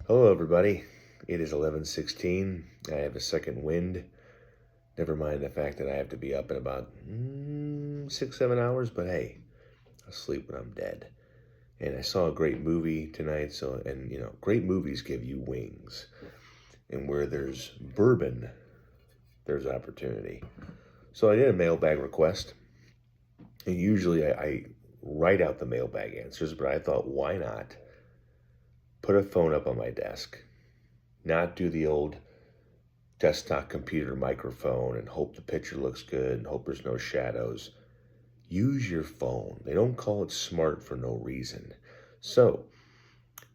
Hello, everybody. It is 11:16. I have a second wind. Never mind the fact that I have to be up in about 6, 7 hours, but hey, I'll sleep when I'm dead. And I saw a great movie tonight, great movies give you wings. And where there's bourbon, there's opportunity. So I did a mailbag request. And usually I write out the mailbag answers, but I thought, why not put a phone up on my desk, not do the old desktop computer microphone and hope the picture looks good and hope there's no shadows. Use your phone. They don't call it smart for no reason. So,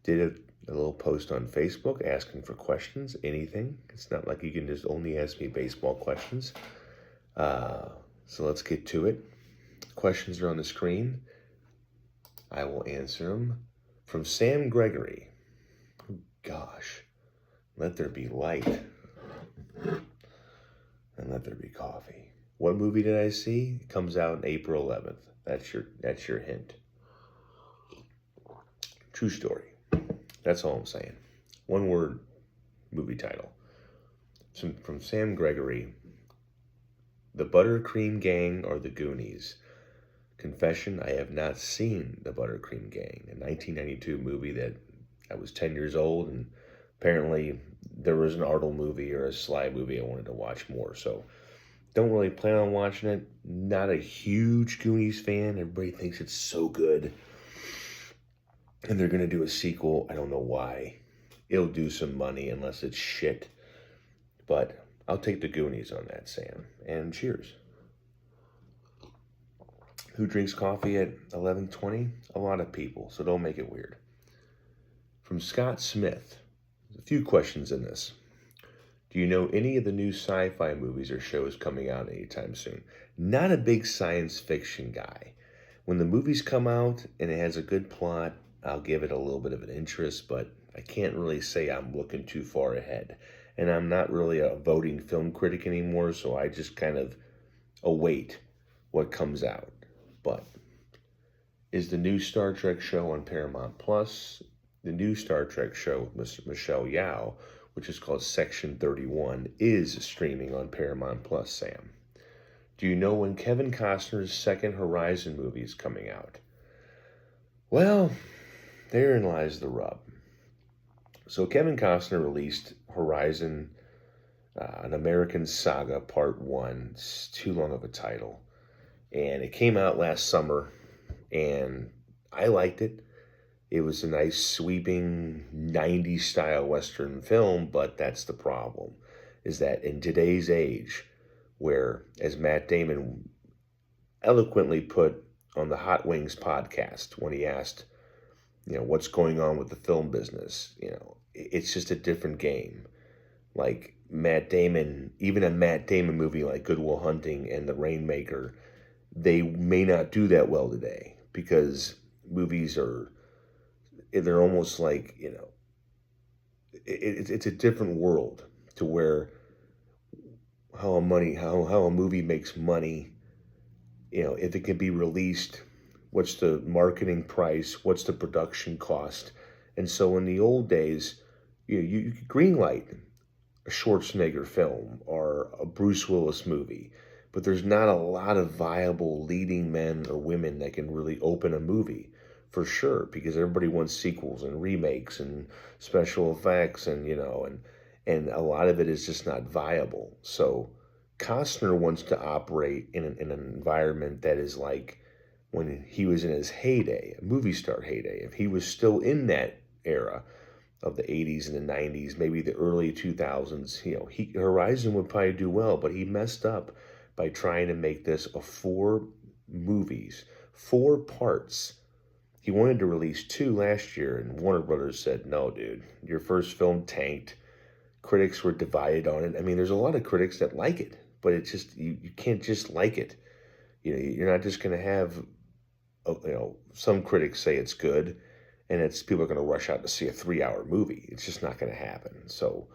did a little post on Facebook asking for questions, anything. It's not like you can just only ask me baseball questions. So let's get to it. Questions are on the screen. I will answer them. From Sam Gregory. Gosh, let there be light. And let there be coffee. What movie did I see? It comes out on April 11th. That's your hint. True story. That's all I'm saying. One word movie title. From Sam Gregory. The Buttercream Gang or the Goonies? Confession, I have not seen The Buttercream Gang, a 1992 movie that I was 10 years old, and apparently there was an Arnold movie or a Sly movie I wanted to watch more, so don't really plan on watching it. Not a huge Goonies fan. Everybody thinks it's so good, and they're going to do a sequel. I don't know why. It'll do some money unless it's shit, but I'll take the Goonies on that, Sam, and cheers. Who drinks coffee at 11:20? A lot of people, so don't make it weird. From Scott Smith, there's a few questions in this. Do you know any of the new sci-fi movies or shows coming out anytime soon? Not a big science fiction guy. When the movies come out and it has a good plot, I'll give it a little bit of an interest, but I can't really say I'm looking too far ahead. And I'm not really a voting film critic anymore, so I just kind of await what comes out. But is the new Star Trek show on Paramount Plus? The new Star Trek show with Michelle Yeoh, which is called Section 31, is streaming on Paramount Plus, Sam. Do you know when Kevin Costner's second Horizon movie is coming out? Well, therein lies the rub. So Kevin Costner released Horizon, an American Saga Part 1. It's too long of a title. And it came out last summer, and I liked it. It was a nice, sweeping, 90s style Western film, but that's the problem, is that in today's age, where, as Matt Damon eloquently put on the Hot Wings podcast when he asked, what's going on with the film business, it's just a different game. Like Matt Damon, even a Matt Damon movie like Good Will Hunting and The Rainmaker, they may not do that well today because movies they're almost like, it's a different world to where how a movie makes money, if it can be released, what's the marketing price, what's the production cost. And so in the old days, you could greenlight a Schwarzenegger film or a Bruce Willis movie, but there's not a lot of viable leading men or women that can really open a movie, for sure, because everybody wants sequels and remakes and special effects and a lot of it is just not viable. So Costner wants to operate in an environment that is like when he was in his heyday, a movie star heyday. If he was still in that era of the 80s and the 90s, maybe the early 2000s, Horizon would probably do well, but he messed up by trying to make this a 4 movies, 4 parts. He wanted to release 2 last year, and Warner Brothers said, no, dude, your first film tanked. Critics were divided on it. I mean, there's a lot of critics that like it, but it's just, you can't just like it. You're not just going to have, some critics say it's good, and people are going to rush out to see a 3-hour movie. It's just not going to happen. So,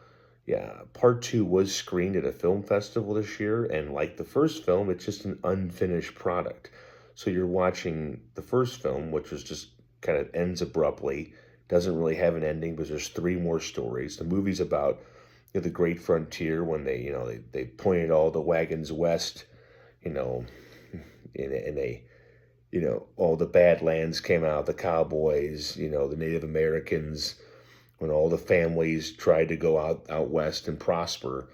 yeah, Part 2 was screened at a film festival this year, and like the first film, it's just an unfinished product. So you're watching the first film, which was just kind of ends abruptly, Doesn't really have an ending, but there's 3 more stories. The movie's about the Great Frontier when they pointed all the wagons west, you know, and they all the Badlands came out, the cowboys, the Native Americans, when all the families tried to go out west and prosper.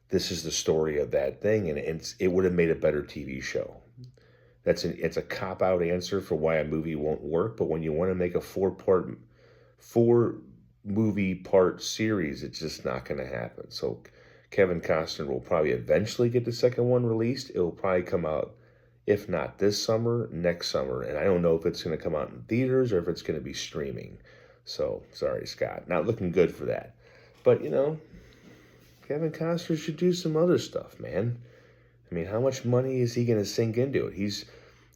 This is the story of that thing, and it would have made a better TV show. It's a cop out answer for why a movie won't work, but when you want to make a four movie part series, it's just not going to happen. So Kevin Costner will probably eventually get the second one released. It will probably come out, if not this summer, next summer. And I don't know if it's going to come out in theaters or if it's going to be streaming. So, sorry, Scott. Not looking good for that. But, Kevin Costner should do some other stuff, man. I mean, how much money is he going to sink into it?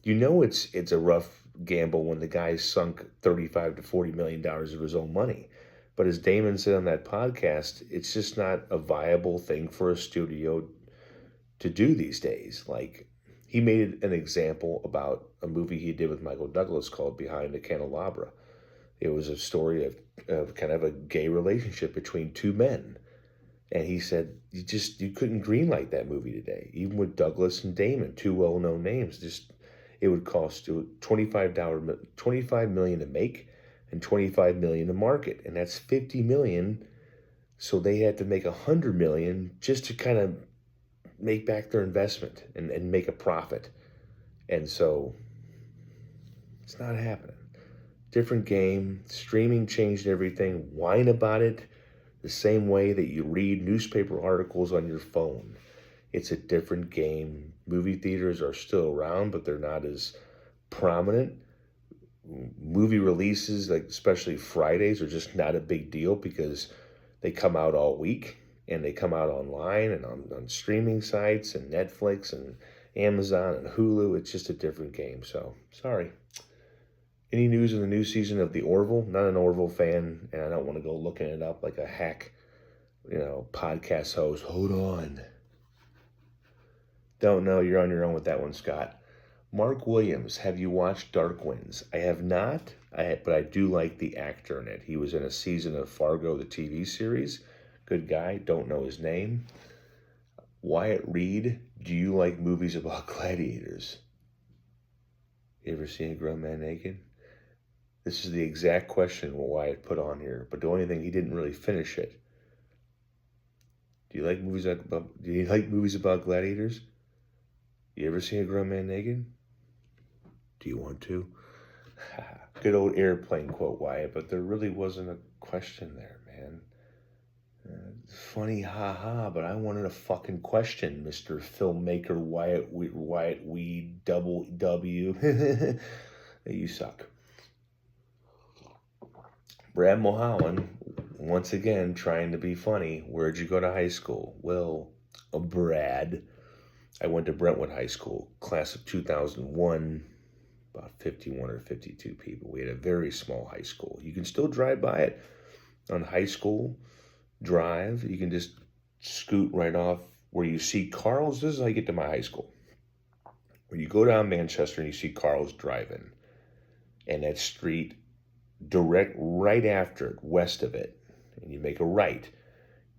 It's a rough gamble when the guy sunk $35 to $40 million of his own money. But as Damon said on that podcast, it's just not a viable thing for a studio to do these days. Like, he made an example about a movie he did with Michael Douglas called Behind the Candelabra. It was a story of kind of a gay relationship between two men. And he said, you couldn't greenlight that movie today. Even with Douglas and Damon, 2 well-known names, it would cost $25 million to make and $25 million to market. And that's $50 million. So they had to make $100 million just to kind of make back their investment and make a profit. And so it's not happening. Different game. Streaming changed everything. Whine about it the same way that you read newspaper articles on your phone. It's a different game. Movie theaters are still around, but they're not as prominent. Movie releases, like especially Fridays, are just not a big deal because they come out all week. And they come out online and on streaming sites and Netflix and Amazon and Hulu. It's just a different game. So, sorry. Any news in the new season of The Orville? Not an Orville fan, and I don't want to go looking it up like a hack, podcast host. Hold on. Don't know. You're on your own with that one, Scott. Mark Williams, have you watched Dark Winds? I have not, but I do like the actor in it. He was in a season of Fargo, the TV series. Good guy, don't know his name. Wyatt Reed, do you like movies about gladiators? You ever seen a grown man naked? This is the exact question Wyatt put on here, but the only thing, he didn't really finish it. Do you like movies about gladiators? You ever seen a grown man naked? Do you want to? Good old airplane quote, Wyatt, but there really wasn't a question there, man. Funny, haha, but I wanted a fucking question, Mr. Filmmaker Wyatt Weed Double W. You suck. Brad Mulholland, once again, trying to be funny. Where'd you go to high school? Well, Brad, I went to Brentwood High School, class of 2001, about 51 or 52 people. We had a very small high school. You can still drive by it on High School Drive. You can just scoot right off where you see Carl's. This is how you get to my high school. When you go down Manchester and you see Carl's Drive-In, and that street direct right after it, west of it, and you make a right,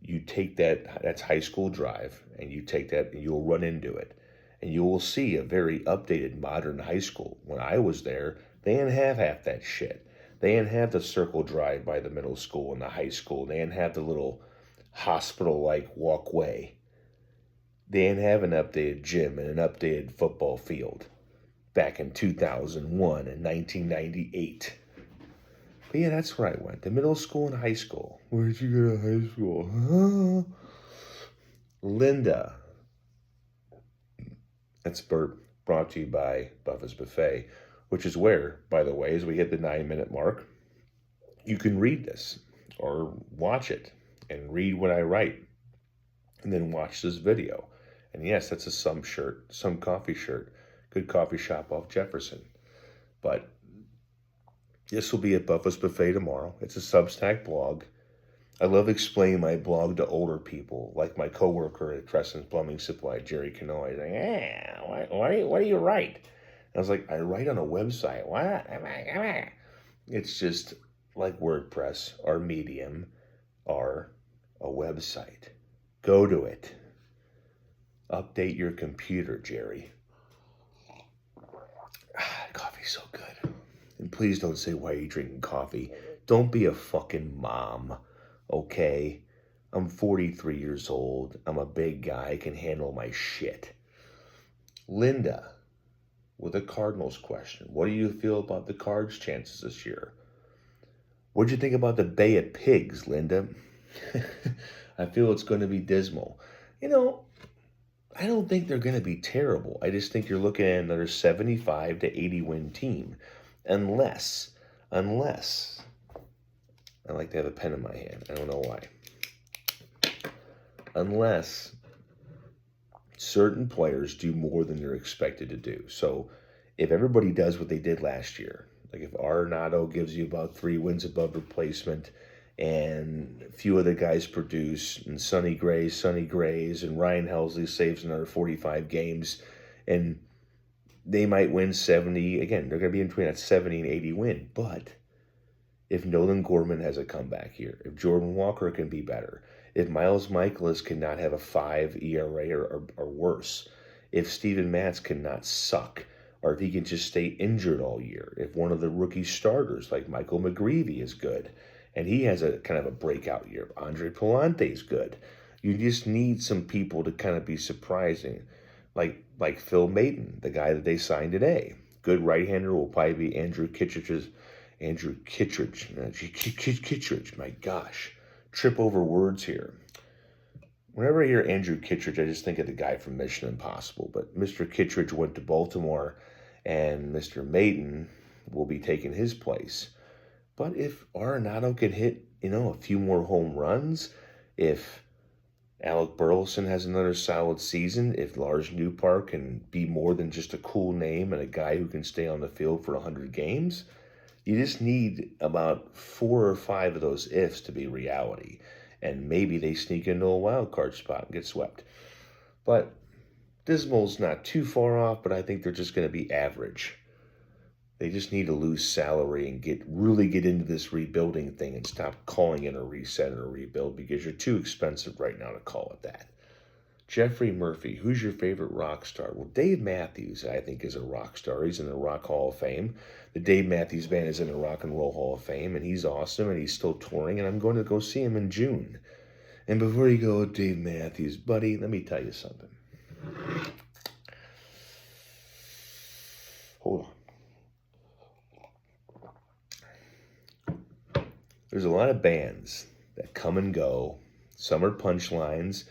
you take that's High School Drive, and you take that and you'll run into it, and you will see a very updated modern high school. When I was there, they didn't have half that shit. They didn't have the circle drive by the middle school and the high school. They didn't have the little hospital-like walkway. They didn't have an updated gym and an updated football field back in 2001 and 1998. But yeah, that's where I went. The middle school and high school. Where'd you go to high school? Linda. That's brought to you by Buffa's Buffet, which is where, by the way, as we hit the 9-minute mark, you can read this or watch it and read what I write and then watch this video. And yes, that's a Some Coffee shirt. Good coffee shop off Jefferson. But this will be at Buffa's Buffet tomorrow. It's a Substack blog. I love explaining my blog to older people, like my coworker at Crescent's Plumbing Supply, Jerry Canoy. He's like, what do you write? I was like, I write on a website. What? It's just, like WordPress or Medium or a website. Go to it. Update your computer, Jerry. Coffee's so good. And please don't say, why are you drinking coffee? Don't be a fucking mom, okay? I'm 43 years old. I'm a big guy. I can handle my shit. Linda, with a Cardinals question. What do you feel about the Cards' chances this year? What'd you think about the Bay of Pigs, Linda? I feel it's going to be dismal. You know, I don't think they're going to be terrible. I just think you're looking at another 75 to 80 win team. Unless, I like to have a pen in my hand. I don't know why. Unless certain players do more than they're expected to do. So if everybody does what they did last year, like if Arenado gives you about 3 wins above replacement, and a few other guys produce, and Sonny Grays, and Ryan Helsley saves another 45 games, and they might win 70. Again, they're going to be in between that 70 and 80 win. But if Nolan Gorman has a comeback here, if Jordan Walker can be better, if Miles Michaelis cannot have a 5 ERA or worse, if Steven Matz cannot suck, or if he can just stay injured all year, if one of the rookie starters like Michael McGreevy is good, and he has a kind of a breakout year, Andre Palante is good, you just need some people to kind of be surprising, like Phil Maton, the guy that they signed today. Good right-hander will probably be Andrew Kittredge, my gosh. Trip over words here. Whenever I hear Andrew Kittredge, I just think of the guy from Mission Impossible. But Mr. Kittredge went to Baltimore, and Mr. Maton will be taking his place. But if Arenado can hit, a few more home runs, if Alec Burleson has another solid season, if Lars Newpark can be more than just a cool name and a guy who can stay on the field for 100 games, you just need about 4 or 5 of those ifs to be reality. And maybe they sneak into a wild card spot and get swept. But dismal's not too far off, but I think they're just going to be average. They just need to lose salary and really get into this rebuilding thing and stop calling it a reset or a rebuild, because you're too expensive right now to call it that. Jeffrey Murphy, who's your favorite rock star? Well, Dave Matthews, I think, is a rock star. He's in the Rock Hall of Fame. The Dave Matthews Band is in the Rock and Roll Hall of Fame, and he's awesome, and he's still touring, and I'm going to go see him in June. And before you go, Dave Matthews, buddy, let me tell you something. Hold on. There's a lot of bands that come and go. Some are punchlines.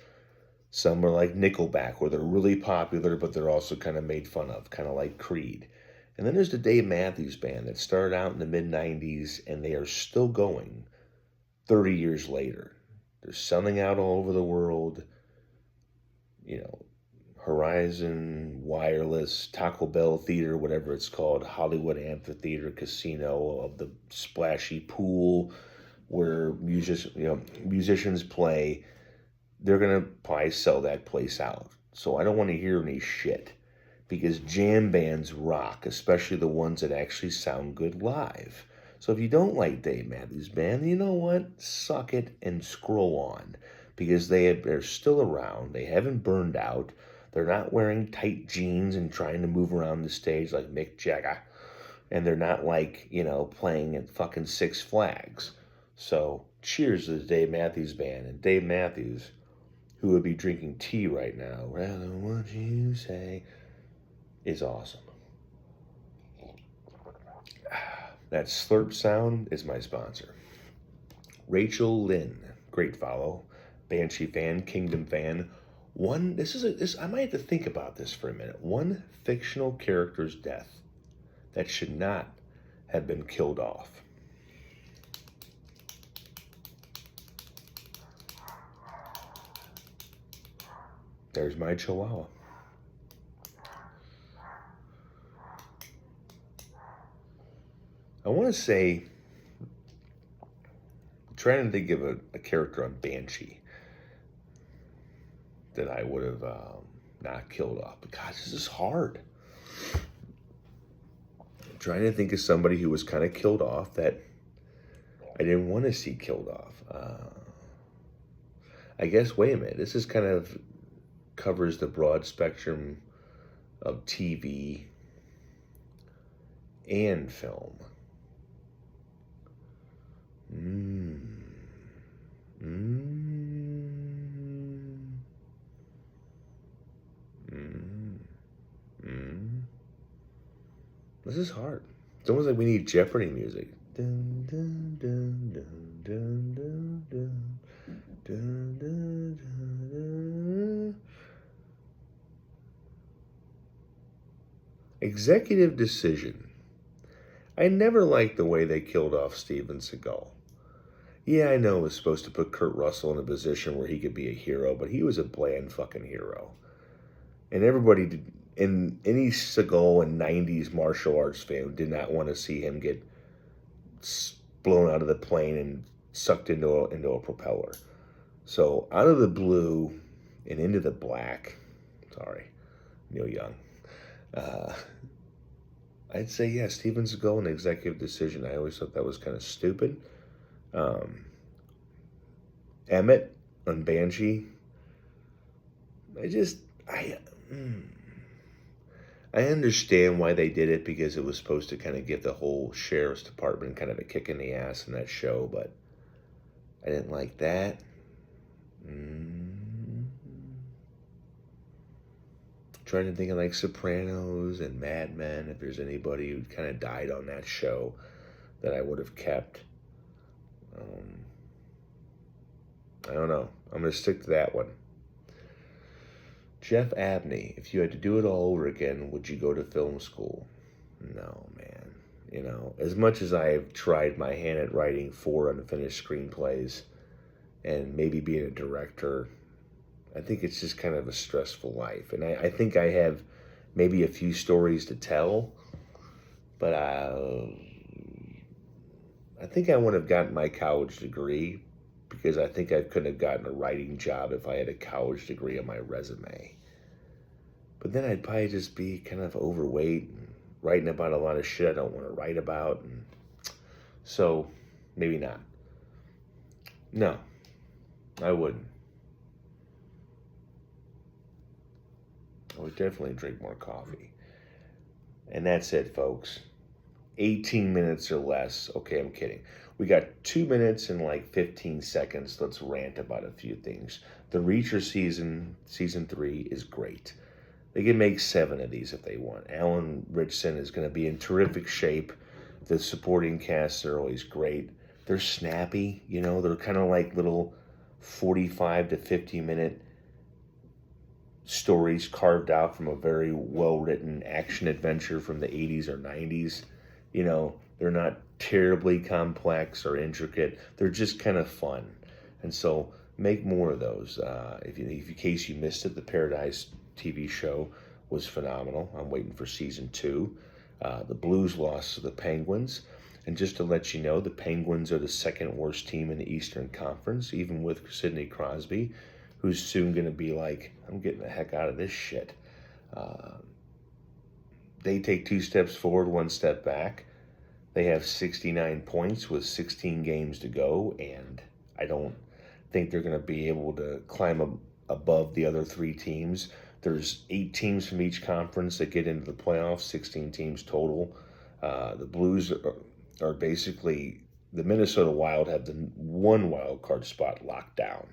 Some are like Nickelback, where they're really popular, but they're also kind of made fun of, kind of like Creed. And then there's the Dave Matthews Band that started out in the mid-90s, and they are still going 30 years later. They're selling out all over the world. Horizon, Wireless, Taco Bell Theater, whatever it's called, Hollywood Amphitheater, Casino, of the splashy pool where musicians play. They're going to probably sell that place out. So I don't want to hear any shit, because jam bands rock, especially the ones that actually sound good live. So if you don't like Dave Matthews Band, you know what? Suck it and scroll on, because they're still around. They haven't burned out. They're not wearing tight jeans and trying to move around the stage like Mick Jagger. And they're not like, playing at fucking Six Flags. So cheers to the Dave Matthews Band. And Dave Matthews, who would be drinking tea right now, rather what you say, is awesome. That slurp sound is my sponsor. Rachel Lynn, great follow. Banshee fan, Kingdom fan. I might have to think about this for a minute. One fictional character's death that should not have been killed off. There's my chihuahua. I want to say, I'm trying to think of a character on Banshee that I would have not killed off. But God, this is hard. I'm trying to think of somebody who was kind of killed off that I didn't want to see killed off. I guess, wait a minute, this is kind of covers the broad spectrum of TV and film. Mm. Mm. Mm. Mm. This is hard. It's almost like we need Jeopardy music. Dun, dun, dun, dun, dun, dun, dun, dun, dun, dun, dun. Executive decision. I never liked the way they killed off Steven Seagal. Yeah, I know it was supposed to put Kurt Russell in a position where he could be a hero, but he was a bland fucking hero. And everybody did, and any Seagal and 90s martial arts fan did not want to see him get blown out of the plane and sucked into a propeller. So out of the blue and into the black, sorry, Neil Young, I'd say, yeah, Steven Seagal, an executive decision. I always thought that was kind of stupid. Emmett on Banshee, I understand why they did it, because it was supposed to kind of give the whole sheriff's department kind of a kick in the ass in that show, but I didn't like that. Trying to think of like Sopranos and Mad Men, if there's anybody who kind of died on that show that I would have kept. I don't know. I'm going to stick to that one. Jeff Abney, if you had to do it all over again, would you go to film school? No, man. You know, as much as I have tried my hand at writing 4 unfinished screenplays and maybe being a director, I think it's just kind of a stressful life. And I think I have maybe a few stories to tell, but I think I would have gotten my college degree, because I think I could have gotten a writing job if I had a college degree on my resume. But then I'd probably just be kind of overweight and writing about a lot of shit I don't want to write about. And so maybe not. No, I wouldn't. I would definitely drink more coffee. And that's it, folks. 18 minutes or less. Okay, I'm kidding. We got 2 minutes and like 15 seconds. Let's rant about a few things. The Reacher season 3 is great. They can make 7 of these if they want. Alan Ritchson is going to be in terrific shape. The supporting cast are always great. They're snappy, you know. They're kind of like little 45 to 50 minute stories carved out from a very well-written action adventure from the 80s or 90s. You know, they're not terribly complex or intricate. They're just kind of fun. And so make more of those. If in case you missed it, the Paradise TV show was phenomenal. I'm waiting for season 2. The Blues lost to the Penguins. And just to let you know, the Penguins are the second worst team in the Eastern Conference, even with Sidney Crosby, who's soon going to be like, I'm getting the heck out of this shit. They take 2 steps forward, 1 step back. They have 69 points with 16 games to go, and I don't think they're going to be able to climb above the other 3 teams. There's 8 teams from each conference that get into the playoffs, 16 teams total. The Blues are basically, the Minnesota Wild have the 1 wild card spot locked down.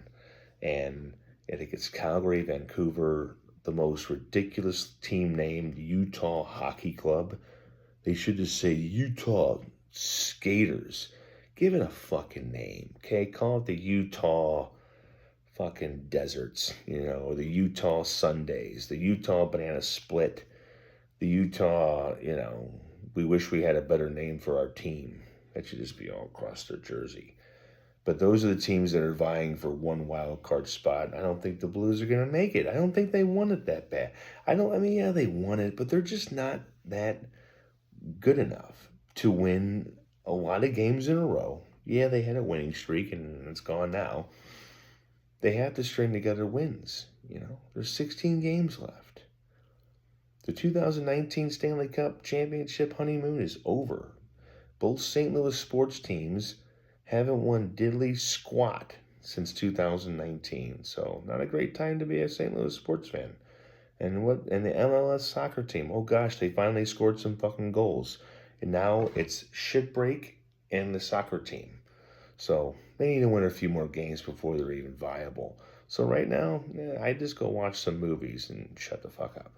And I think it's Calgary, Vancouver, the most ridiculous team named Utah Hockey Club. They should just say Utah Skaters. Give it a fucking name, okay? Call it the Utah fucking Deserts, you know, the Utah Sundays, the Utah Banana Split, the Utah, you know, we wish we had a better name for our team. That should just be all across their jersey. But those are the teams that are vying for 1 wild card spot. I don't think the Blues are going to make it. I don't think they want it that bad. Yeah, they want it, but they're just not that good enough to win a lot of games in a row. Yeah, they had a winning streak, and it's gone now. They have to string together wins, you know. There's 16 games left. The 2019 Stanley Cup Championship honeymoon is over. Both St. Louis sports teams haven't won diddly squat since 2019. So not a great time to be a St. Louis sports fan. And the MLS soccer team, oh gosh, they finally scored some fucking goals. And now it's shit break and the soccer team. So they need to win a few more games before they're even viable. So right now, I just go watch some movies and shut the fuck up.